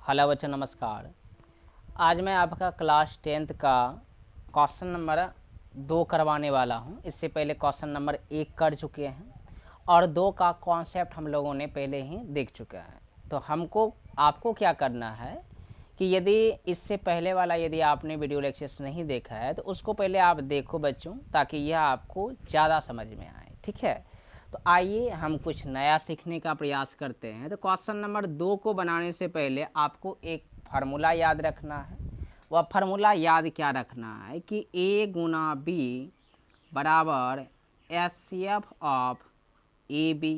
Hello बच्चों, नमस्कार। आज मैं आपका क्लास 10th का क्वेश्चन नंबर 2 करवाने वाला हूं। इससे पहले क्वेश्चन नंबर 1 कर चुके हैं और 2 का कॉन्सेप्ट हम लोगों ने पहले ही देख चुका है। तो आपको क्या करना है कि यदि इससे पहले वाला यदि आपने वीडियो लेक्चर्स नहीं देखा है तो उसको पहले आप देखो बच्चों, ताकि यह आपको ज़्यादा समझ में आए। ठीक है, तो आइए हम कुछ नया सीखने का प्रयास करते हैं। तो क्वेश्चन नंबर 2 को बनाने से पहले आपको एक फार्मूला याद रखना है। वह फार्मूला याद क्या रखना है कि A गुना B बराबर HCF of AB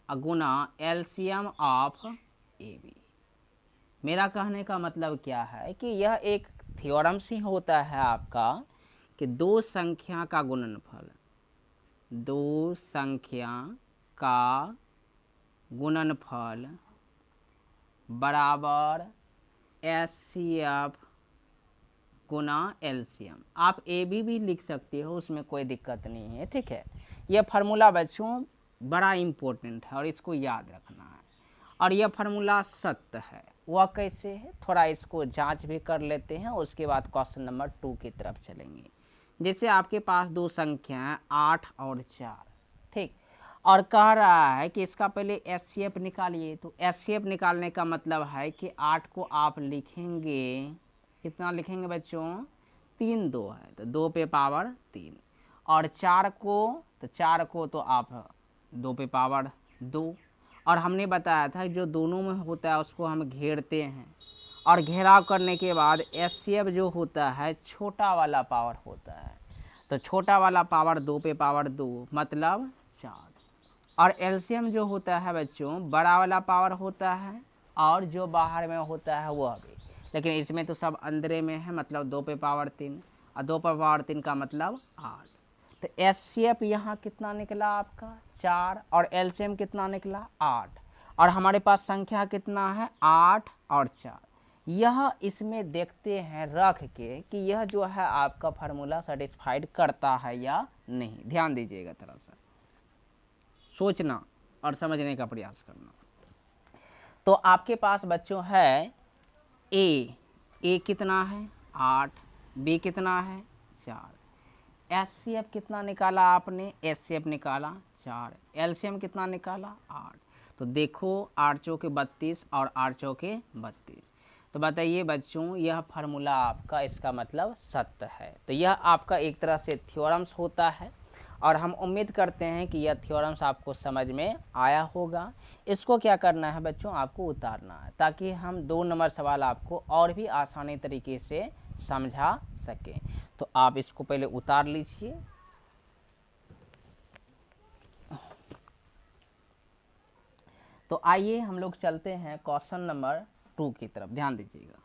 Guna LCM of AB। मेरा कहने का मतलब क्या है कि यह एक थ्योरम्स ही होता है आपका कि दो संख्या का गुणनफल, दो संख्या का गुणनफल बराबर एचसीएफ गुना एलसीएम। आप ए भी लिख सकते हो, उसमें कोई दिक्कत नहीं है। ठीक है, यह फार्मूला बच्चों बड़ा इम्पोर्टेंट है और इसको याद रखना है। और यह फार्मूला सत्य है। वह कैसे है, थोड़ा इसको जांच भी कर लेते हैं, उसके बाद क्वेश्चन नंबर 2 की तरफ चलेंगे। जैसे आपके पास दो संख्या है 8 और 4, ठीक, और कह रहा है कि इसका पहले एचसीएफ निकालिए। तो एचसीएफ निकालने का मतलब है कि 8 को आप लिखेंगे, कितना लिखेंगे बच्चों, 3 2 है तो 2 पे पावर 3, और 4 को तो आप 2 पे पावर 2। और हमने बताया था जो दोनों में होता है उसको हम घेरते हैं, और घेराव करने के बाद एचसीएफ जो होता है छोटा वाला पावर होता है। तो छोटा वाला पावर 2 पे पावर 2 मतलब 4, और एलसीएम जो होता है बच्चों बड़ा वाला पावर होता है और जो बाहर में होता है वह भी, लेकिन इसमें तो सब अंदर में है, मतलब 2 पे पावर 3, और 2 पे पावर 3 का मतलब 8। तो एचसीएफ यहाँ कितना निकला आपका 4, और एलसीएम कितना निकला 8, और हमारे पास संख्या कितना है 8 और 4। यह इसमें देखते हैं रख के कि यह जो है आपका फार्मूला सेटिस्फाइड करता है या नहीं। ध्यान दीजिएगा, थोड़ा सा सोचना और समझने का प्रयास करना। तो आपके पास बच्चों है ए कितना है 8, बी कितना है 4, एचसीएफ कितना निकाला आपने, एचसीएफ निकाला 4, एलसीएम कितना निकाला 8। तो देखो 8 चौके 32 और 8 चौके 32। तो बताइए बच्चों यह फार्मूला आपका, इसका मतलब सत्य है। तो यह आपका एक तरह से थ्योरम्स होता है, और हम उम्मीद करते हैं कि यह थ्योरम्स आपको समझ में आया होगा। इसको क्या करना है बच्चों, आपको उतारना है, ताकि हम 2 नंबर सवाल आपको और भी आसानी तरीके से समझा सकें। तो आप इसको पहले उतार लीजिए। तो आइए हम लोग चलते हैं क्वेश्चन नंबर 2 की तरफ, ध्यान दीजिएगा।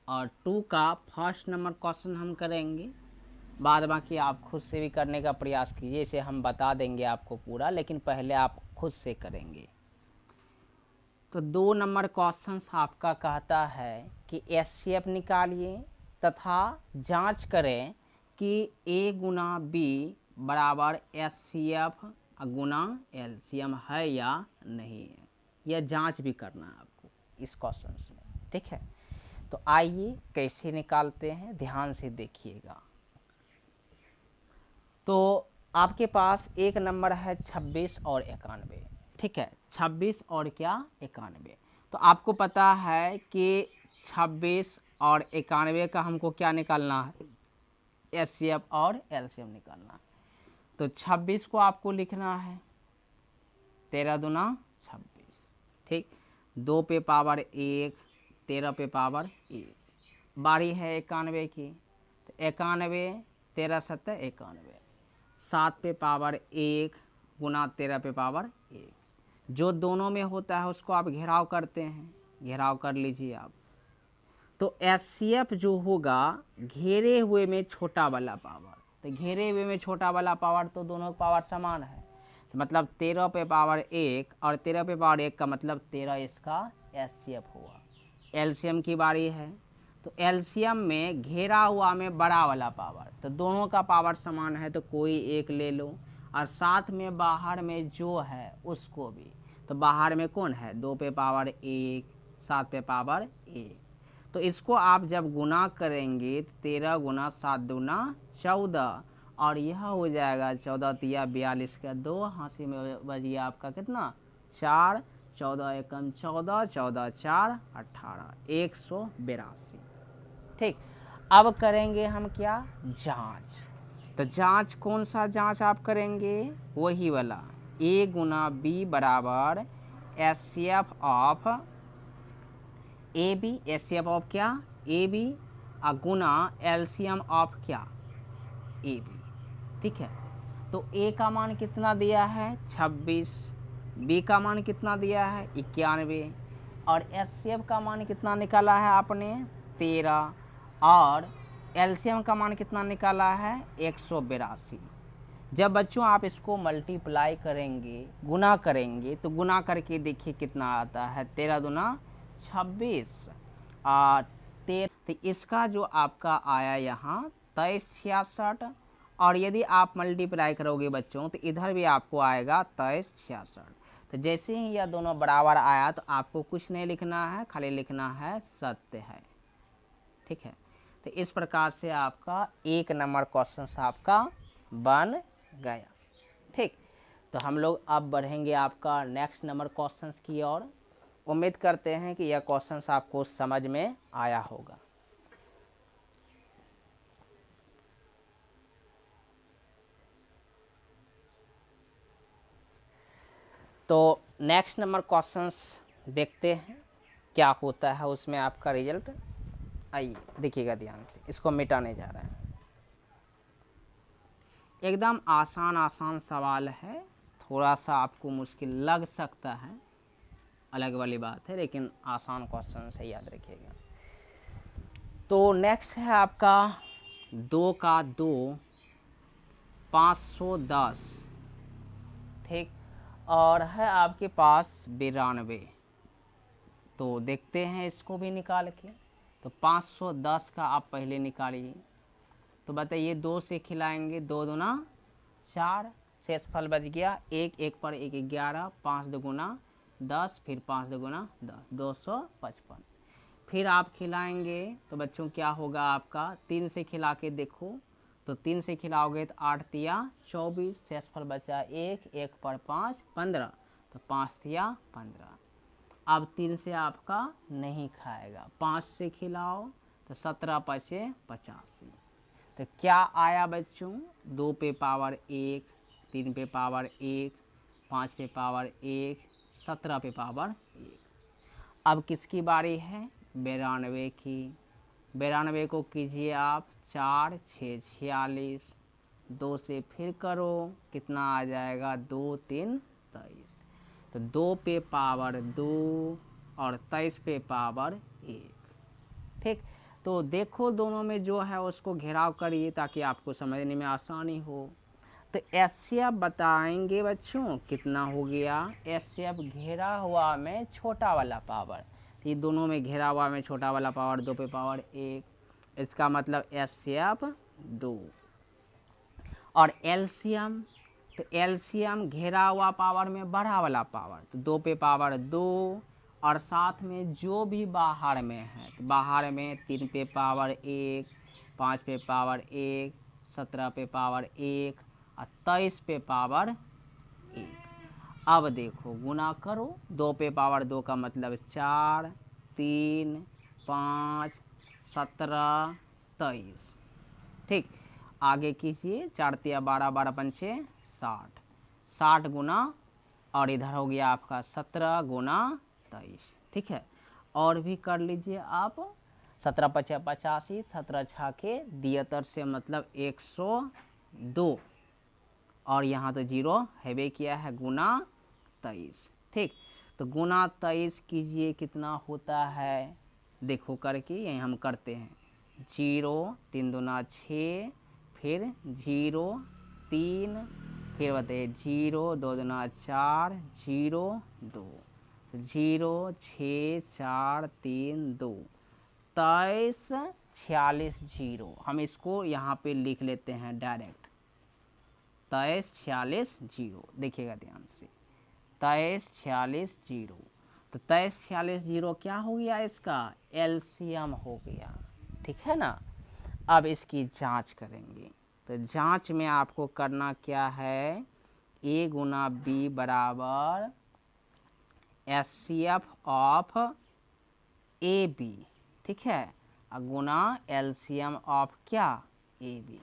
और 2 का फर्स्ट नंबर क्वेश्चन हम करेंगे, बाद बाकी आप खुद से भी करने का प्रयास कीजिए। इसे हम बता देंगे आपको पूरा, लेकिन पहले आप खुद से करेंगे। तो 2 नंबर क्वेश्चन आपका कहता है कि एचसीएफ निकालिए तथा जांच करें कि ए गुना बी बराबर एचसीएफ गुना एलसीएम है या नहीं है। यह जांच भी करना है आपको इस क्वेश्चन में। ठीक है, तो आइए कैसे निकालते हैं, ध्यान से देखिएगा। तो आपके पास एक नंबर है 26 और 91। ठीक है, 26 और क्या 91। तो आपको पता है कि 26 और 91 का हमको क्या निकालना है, एचसीएफ और एलसीएम निकालना है। तो 26 को आपको लिखना है 13 दूना 26, ठीक, 2 पे पावर 1, 13 पे पावर 1। बारी है 91 की, तो 91 13 7 91, 7 पे पावर 1 गुना 13 पे पावर 1। जो दोनों में होता है उसको आप घेराव करते हैं, घेराव कर लीजिए आप। तो एचसीएफ जो होगा घेरे हुए में छोटा वाला पावर, तो घेरे हुए में छोटा वाला पावर तो दोनों पावर समान है, तो मतलब 13 पे पावर 1 और 13 पे पावर 1 का मतलब 13 इसका एचसीएफ हुआ। एलसीएम की बारी है, तो एलसीएम में घेरा हुआ में बड़ा वाला पावर, तो दोनों का पावर समान है तो कोई एक ले लो, और साथ में बाहर में जो है उसको भी। तो तो बाहर में कौन है, 2 पे पावर 1, 7 पे पावर 1। तो इसको आप जब गुना करेंगे तो 13 गुना 7 दूना 14, और यह हो जाएगा 14 तिया 42 का 2, हाँसी में बजिए आपका कितना 4, 14 एकम 14, 14 4 18, 182। ठीक, अब करेंगे हम क्या, जांच। तो जांच कौन सा जांच आप करेंगे, वही वाला a गुना b बराबर HCF of A B, HCF of क्या ए बी, गुना एलसीएम ऑफ क्या ए बी। ठीक है, तो a का मान कितना दिया है 26, b का मान कितना दिया है 91, और HCF का मान कितना निकाला है आपने 13, और एलसीएम का मान कितना निकाला है 182। जब बच्चों आप इसको मल्टीप्लाई करेंगे, गुना करेंगे, तो गुना करके देखिए कितना आता है, 13 दूना 26 और 13, तो इसका जो आपका आया यहाँ 2366, और यदि आप मल्टीप्लाई करोगे बच्चों तो इधर भी आपको आएगा 2366। तो जैसे ही यह दोनों बराबर आया तो आपको कुछ नहीं लिखना है, खाली लिखना है सत्य है। ठीक है, तो इस प्रकार से आपका 1 नंबर क्वेश्चन आपका बन गया। ठीक, तो हम लोग अब बढ़ेंगे आपका नेक्स्ट नंबर क्वेश्चंस की ओर। उम्मीद करते हैं कि यह क्वेश्चंस आपको समझ में आया होगा। तो नेक्स्ट नंबर क्वेश्चंस देखते हैं क्या होता है उसमें आपका रिजल्ट। आइए देखिएगा ध्यान से, इसको मिटाने जा रहा है। एकदम आसान सवाल है, थोड़ा सा आपको मुश्किल लग सकता है, अलग वाली बात है, लेकिन आसान क्वेश्चन से याद रखिएगा। तो नेक्स्ट है आपका 2 का 2 510। ठीक, और है आपके पास 92। तो देखते हैं इसको भी निकाल के। तो 510 का आप पहले निकालिए। तो बताइए 2 से खिलाएंगे, 2 दूना 4, शेषफल बच गया 1, 1 पर 1 11, 5 दुगुना 10, फिर 5 दुगुना 10, 255। फिर आप खिलाएंगे तो बच्चों क्या होगा आपका, 3 से खिला के देखो, तो 3 से खिलाओगे तो 8 तिया 24, शेषफल बचा 1, 1 पर 5 15, तो 5 तिया 15। अब 3 से आपका नहीं खाएगा, 5 से खिलाओ तो 17 पचे 85। तो क्या आया बच्चों, 2 पे पावर 1, 3 पे पावर 1, 5 पे पावर 1, 17 पे पावर 1। अब किसकी बारी है, 92 की। 92 को कीजिए आप 4 6 46, 2 से फिर करो, कितना आ जाएगा 2 3 23। तो 2 पे पावर 2 और 23 पे पावर 1। ठीक, तो देखो दोनों में जो है उसको घेराव करिए ताकि आपको समझने में आसानी हो। तो HCF बताएंगे बच्चों कितना हो गया, HCF घेरा हुआ में छोटा वाला पावर, तो ये दोनों में घेरा हुआ में छोटा वाला पावर 2 पे पावर 1, इसका मतलब HCF 2। और LCM, तो LCM घेरा हुआ पावर में बड़ा वाला पावर, तो 2 पे पावर 2, और साथ में जो भी बाहर में है, तो बाहर में 3 पे पावर 1, 5 पे पावर 1, 17 पे पावर 1 और 23 पे पावर 1। अब देखो गुना करो, 2 पे पावर 2 का मतलब 4, 3, 5, 17, 23। ठीक, आगे कीजिए, 4 तिया 12, 12 पंचे 60, 60 गुना, और इधर हो गया आपका 17 गुना 23। ठीक है, और भी कर लीजिए आप, 17 पचे 85, 17 छः के 73 से मतलब 102, और यहाँ तो 0 हैवे किया है, गुना 23। ठीक, तो गुना 23 कीजिए, कितना होता है देखो करके, यही हम करते हैं, 0 3 दूना 6, फिर 0 3, फिर बताइए 0 2 दूना 4, 0 2, 0 6 4 3 2, 23 46 0। हम इसको यहाँ पे लिख लेते हैं डायरेक्ट, 23 46 0। देखिएगा ध्यान से, 23 46 0। तो 23 46 0 क्या हो गया, इसका एलसीएम हो गया, ठीक है ना। अब इसकी जांच करेंगे। तो जांच में आपको करना क्या है, ए गुना बी बराबर एचसीएफ ऑफ ए बी, ठीक है, गुना एलसीएम ऑफ क्या, ए बी,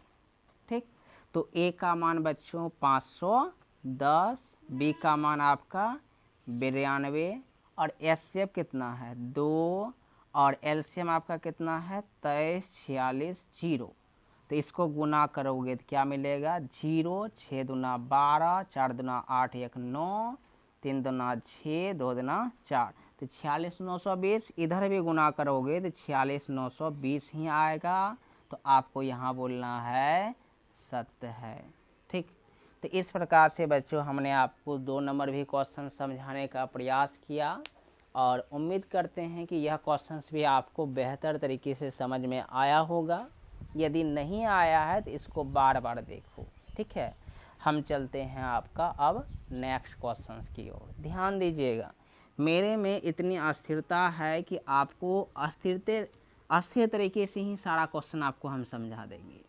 ठीक। तो ए का मान बच्चों 510, बी का मान आपका 92 और एचसीएफ कितना है 2 और एलसीएम आपका कितना है 23 46 0। तो इसको गुना करोगे तो क्या मिलेगा, 0 6 दूना 12 4 दूना 8 1 9 3 दूना 6 2 दूना 4। तो 46 920 इधर भी गुना करोगे तो 46 920 ही आएगा। तो आपको यहाँ बोलना है सत्य है, ठीक। तो इस प्रकार से बच्चों हमने आपको 2 नंबर भी क्वेश्चन समझाने का प्रयास किया और उम्मीद करते हैं कि यह क्वेश्चंस भी आपको बेहतर तरीके से समझ में आया होगा। यदि नहीं आया है तो इसको बार बार देखो, ठीक है। हम चलते हैं आपका अब नेक्स्ट क्वेश्चंस की ओर। ध्यान दीजिएगा, मेरे में इतनी अस्थिरता है कि आपको अस्थिर तरीके से ही सारा क्वेश्चन आपको हम समझा देंगे,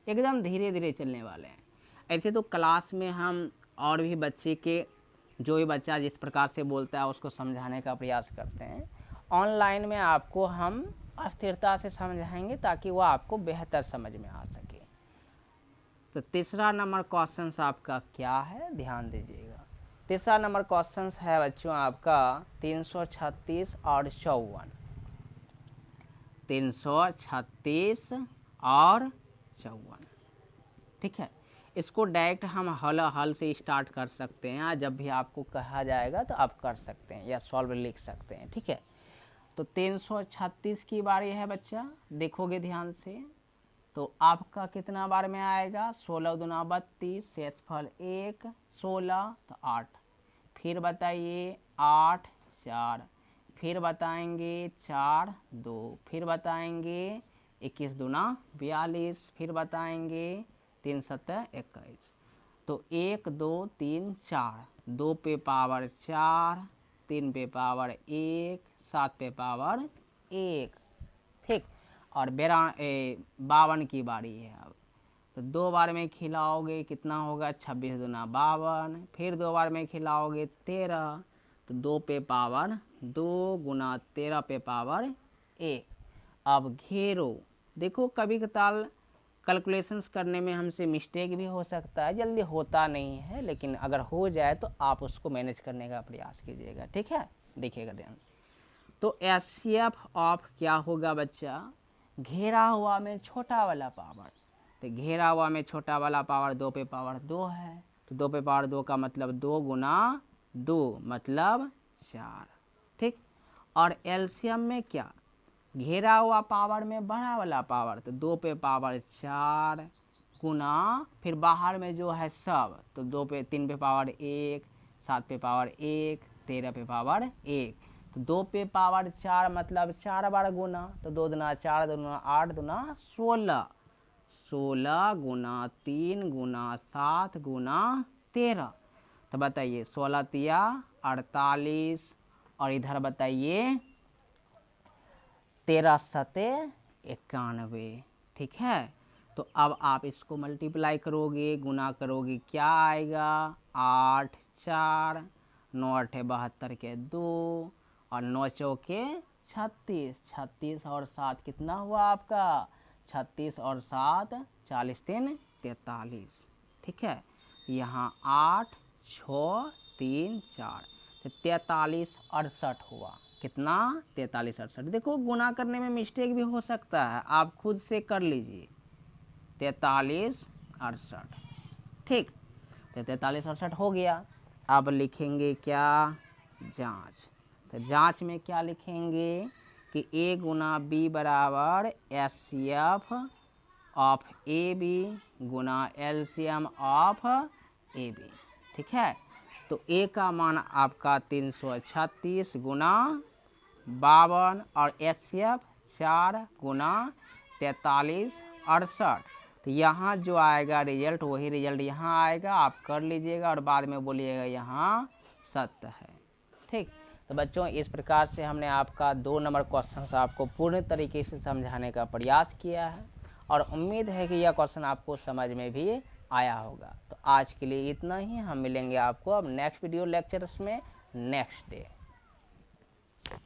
एकदम धीरे धीरे चलने वाले हैं। ऐसे तो क्लास में हम और भी बच्चे के, जो भी बच्चा जिस प्रकार से बोलता है उसको समझाने का प्रयास करते हैं, ऑनलाइन में आपको हम अस्थिरता से समझाएंगे ताकि वो आपको बेहतर समझ में आ सके। तो तीसरा नंबर क्वेश्चन आपका क्या है, ध्यान दीजिएगा। तीसरा नंबर क्वेश्चन है बच्चों आपका 336 और 54, 336 और 54, ठीक है। इसको डायरेक्ट हम हल से स्टार्ट कर सकते हैं, जब भी आपको कहा जाएगा तो आप कर सकते हैं या सॉल्व लिख सकते हैं, ठीक है। तो 336 की बारी है बच्चा, देखोगे ध्यान से तो आपका कितना बार में आएगा, 16 दूना 32, शेषफल 1 16 तो 8, फिर बताइए 8 4, फिर बताएंगे 4 2, फिर बताएंगे 21 दूना 42, फिर बताएंगे 3 7 21। तो 1 2 3 4, 2 पे पावर 4, 3 पे पावर 1, 7 पे पावर 1, ठीक। और 52 की बारी है अब। तो 2 बार में खिलाओगे कितना होगा, 26 दूना 52, फिर 2 बार में खिलाओगे 13, तो 2 पे पावर 2 गुना 13 पे पावर 1। अब घेरो, देखो कभी कताल कैलकुलेशंस करने में हमसे मिस्टेक भी हो सकता है, जल्दी होता नहीं है, लेकिन अगर हो जाए तो आप उसको मैनेज करने का प्रयास कीजिएगा, ठीक है। देखिएगा ध्यान से। तो एचसीएफ ऑफ क्या होगा बच्चा, घेरा हुआ में छोटा वाला पावर। तो घेरा हुआ में छोटा वाला पावर 2 पे पावर 2 है, तो 2 पे पावर 2 का मतलब 2 गुना 2 मतलब 4, ठीक। और एलसीएम में क्या, घेरा हुआ पावर में बड़ा वाला पावर, तो 2 पे पावर 4 गुना, फिर बाहर में जो है सब, तो 3 पे पावर 1, 7 पे पावर 1, 13 पे पावर 1। तो 2 पे पावर 4 मतलब 4 बार गुना, तो 2 दूना 4 दूना 8 दूना 16, 16 गुना 3 गुना 7 गुना 13। तो बताइए 16 तिया 48 और इधर बताइए 13 सते 91, ठीक है। तो अब आप इसको मल्टीप्लाई करोगे, गुना करोगे, क्या आएगा 8 4, 9 8 72 के 2 और 9 चौके 36, 36 और 7 कितना हुआ आपका 36 और 7 40 3 43, ठीक है। यहाँ 8 6 3 4, तो 43 68 हुआ, कितना 43 68। देखो गुना करने में मिस्टेक भी हो सकता है, आप खुद से कर लीजिए। 43 68, ठीक। तो 43 68 हो गया। अब लिखेंगे क्या, जांच। तो जांच में क्या लिखेंगे कि ए गुना बी बराबर एचसीएफ ऑफ ए बी गुना एलसीएम ऑफ ए बी, ठीक है। तो ए का मान आपका 336 गुना 52 और एचसीएफ 4 गुना 43 68। तो यहाँ जो आएगा रिजल्ट वही रिजल्ट यहाँ आएगा, आप कर लीजिएगा और बाद में बोलिएगा यहाँ सत्य है। ठीक, तो बच्चों इस प्रकार से हमने आपका 2 नंबर क्वेश्चन आपको पूर्ण तरीके से समझाने का प्रयास किया है और उम्मीद है कि यह क्वेश्चन आपको समझ में भी आया होगा। तो आज के लिए इतना ही, हम मिलेंगे आपको अब नेक्स्ट वीडियो लेक्चर्स में नेक्स्ट डे।